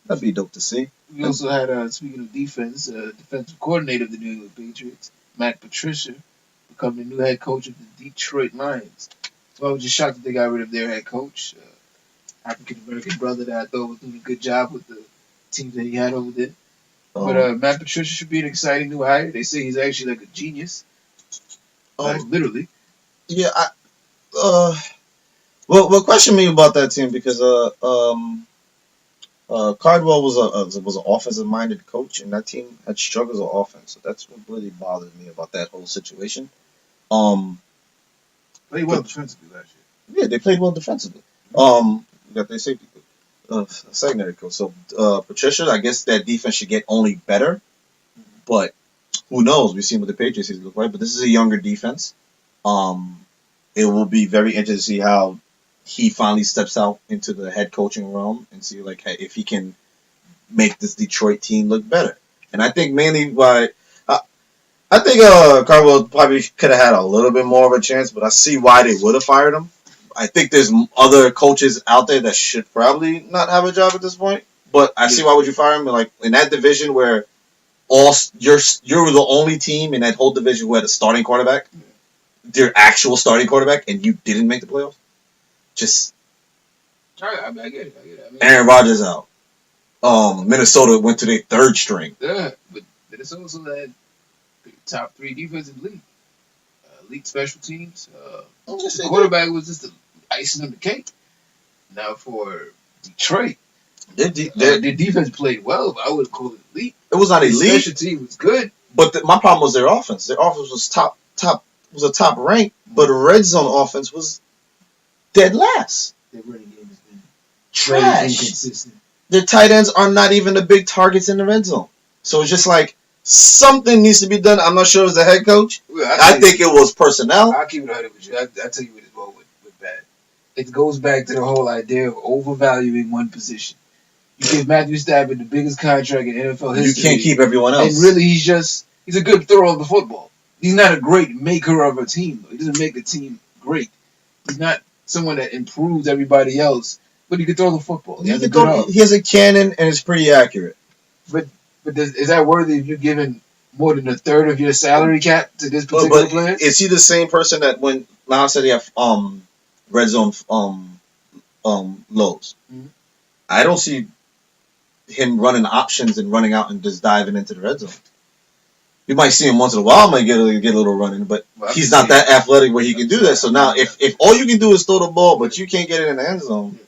That'd be dope to see. We also had, speaking of defense, defensive coordinator of the New England Patriots, Patricia, become the new head coach of the Detroit Lions. So I was just shocked that they got rid of their head coach, African American brother that I thought was doing a good job with the teams that he had over there. But Um, Matt Patricia should be an exciting new hire. They say he's actually like a genius, like um, literally. yeah. Uh, well, question me about that team because Cardwell was an offensive minded coach, and that team had struggles on offense. So that's what really bothered me about that whole situation. Um, Played well but defensively last yeah, they played well defensively. You got their safety secondary coach. So Patricia, I guess that defense should get only better, but who knows? We've seen what the Patriots look like, but this is a younger defense. Um, it will be very interesting to see how he finally steps out into the head coaching realm and see like hey, if he can make this Detroit team look better. And I think mainly why I think Carwell probably could have had a little bit more of a chance, but I see why they would have fired him. I think there's other coaches out there that should probably not have a job at this point. But I see year. why would you fire him? Like in that division where all you're the only team in that whole division who had a starting quarterback, their actual starting quarterback, and you didn't make the playoffs. Just I get it. I get it. I mean, Aaron Rodgers out. Minnesota went to their third string. yeah, but Minnesota also had the top three defensive league, elite special teams. Yes, The they did. quarterback was just the icing on the cake. Now for Detroit, Their their defense played well, but I wouldn't call it elite. It was not Their elite, special team was good. but my problem was their offense. Their offense was was a top rank, but red zone offense was dead last. Their running game has been very Trash. inconsistent. Their tight ends are not even the big targets in the red zone. So it's just like something needs to be done. I'm not sure as the head coach. Well, I think it was personnel. I'll keep it 100 with you. I tell you what is wrong with bad. It goes back to the whole idea of overvaluing one position. You give Matthew Stafford the biggest contract in NFL You history, can't keep everyone and else. really he's a good thrower of the football. He's not a great maker of a team. Though. He doesn't make the team great. He's not someone that improves everybody else, but he can throw the football. He has a good arm. He has a cannon and it's pretty accurate. But is that worthy of you giving more than a third of your salary cap to this particular But player? is he the same person that when now said he have red zone lows? Mhm. I don't see him running options and running out and just diving into the red zone. You might see him once in a while, might get a little running, but Well, he's not that athletic where he can do that. So now, if all you can do is throw the ball, but you can't get it in the end zone,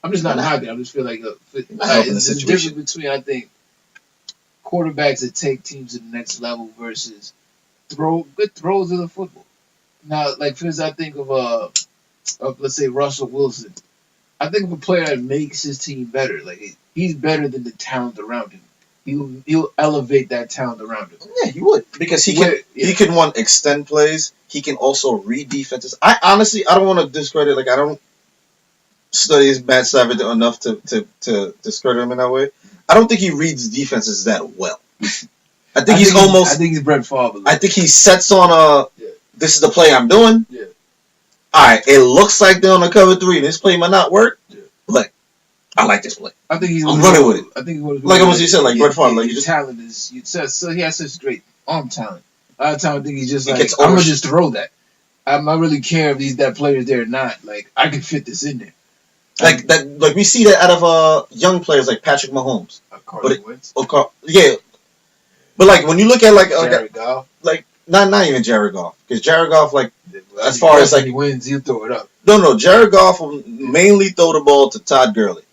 I'm just not knocking. I just feel like not helping the it's a situation. difference between I think quarterbacks that take teams to the next level versus good throws of the football. Now, like for instance, I think of let's say Russell Wilson. I think of a player that makes his team better. Like he's better than the talent around him. He'll elevate that talent around him. yeah, he would because he can one extend plays. He can also read defenses. I honestly, I don't want to discredit. Like I don't study his Matt Stafford enough to discredit him in that way. I don't think he reads defenses that well. I think I think he's Brett Favre. I think he sets on Yeah. this is the play I'm doing. Yeah. All right, it looks like they're on the cover three. This play might not work. Yeah. But I like this play. I think he's I'm running with it. I think he's Like what you said, like Brett Favre. Like you his just talent is so he has such great arm talent. A lot of time I think he's just He like gets I'm over- gonna just throw that. I'm not really care if these that players there or not. Like I can fit this in there. like that. Like we see that out of young players like Patrick Mahomes. Carson Wentz, Yeah, but like when you look at Jared Goff. not even Jared Goff because Jared Goff like as far as like he wins, he'll throw it up. no Jared Goff will mainly throw the ball to Todd Gurley.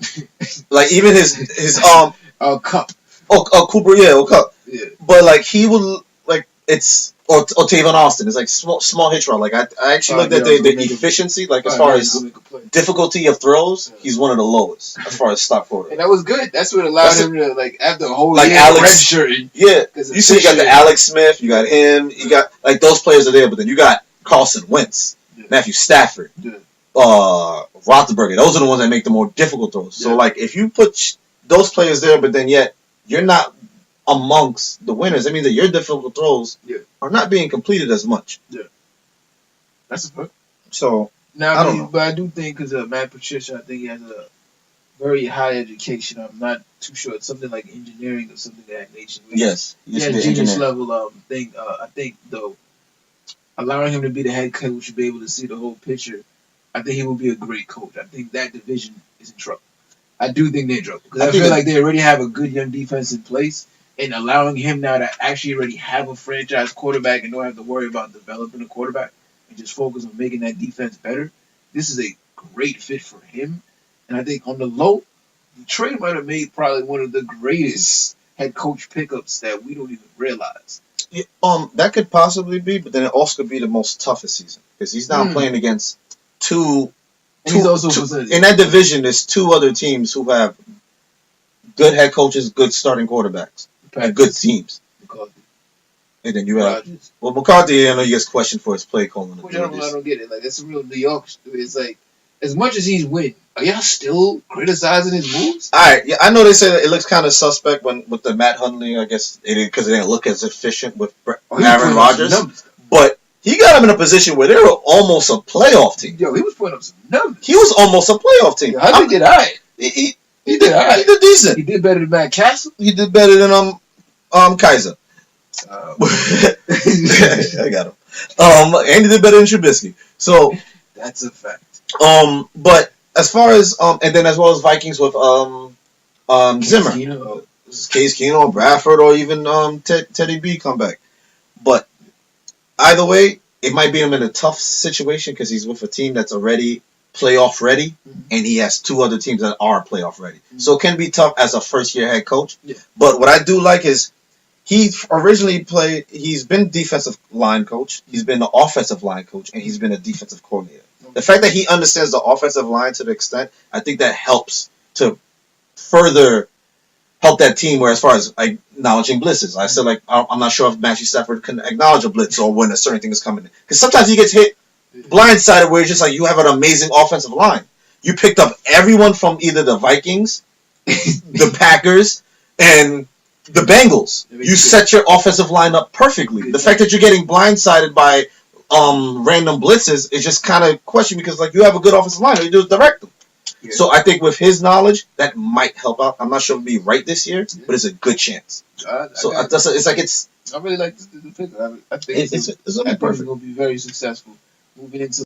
Like even his Cup. Cooper Cup. Yeah. But like he would like it's or Tavon Austin. It's like small hitch route. Like I actually looked at the efficiency like as far as difficulty of throws, he's one of the lowest as far as stop quarter. And that was good. That's what allowed him to like after a whole like year Alex, redshirting. Yeah, you see, you got the Alex Smith, you got him, you got like those players are there, but then you got Carson Wentz, Matthew Stafford, Roethlisberger. Those are the ones that make the more difficult throws. So like if you put those players there, but then yet you're not amongst the winners, it means that your difficult throws are not being completed as much. Yeah, that's a fact. So Now, I don't know. But I do think because Matt Patricia, I think he has a very high education. I'm not too sure. It's something like engineering or something of that nature. Yes, he used to be an Genius engineer. level thing. I think though, allowing him to be the head coach to be able to see the whole picture, I think he will be a great coach. I think that division is in trouble. I do think they're in trouble because I feel like they already have a good young defense in place, and allowing him now to actually already have a franchise quarterback and don't have to worry about developing a quarterback and just focus on making that defense better. This is a great fit for him, and I think on the low, Detroit might have made probably one of the greatest head coach pickups that we don't even realize. Yeah, that could possibly be, but then it also could be the most toughest season because he's now playing against two. And he's also in that division, there's two other teams who have good head coaches, good starting quarterbacks, and good teams. McCarthy. And then you have McCarthy. I know he gets questioned for his play calling. Which I don't get it. Like it's a real New York. It's like as much as he's winning, are y'all still criticizing his moves? All right, yeah, I know they say that it looks kind of suspect with the Matt Hundley. I guess because it didn't look as efficient with Aaron Rodgers, but he got him in a position where they were almost a playoff team. Yo, he was putting up some numbers. He was almost a playoff team. Hundley did all right. He did all right. He did decent. He did better than Matt Castle. He did better than Kaiser. I got him. And he did better than Trubisky. So that's a fact. But as far as and then as well as Vikings with Zimmer, Case Keenum, Bradford, or even Teddy B come back. But either way, it might be him in a tough situation because he's with a team that's already playoff ready, and he has two other teams that are playoff ready. So it can be tough as a first year head coach. Yeah. But what I do like is he originally played. He's been defensive line coach. He's been the offensive line coach, and he's been a defensive coordinator. The fact that he understands the offensive line to the extent, I think that helps to further help that team. Where as far as acknowledging blitzes, I said I'm not sure if Matthew Stafford can acknowledge a blitz or when a certain thing is coming in, because sometimes he gets hit blindsided where it's just like you have an amazing offensive line. You picked up everyone from either the Vikings, the Packers, and the Bengals. You set your offensive line up perfectly. The fact that you're getting blindsided by random blitzes is just kind of question because you have a good offensive line, all you do is direct them. Yeah. So I think with his knowledge, that might help out. I'm not sure it'll be right this year, but it's a good chance. It's like it's. I really like the pick. I think it's going to be perfect. Going to be very successful moving into.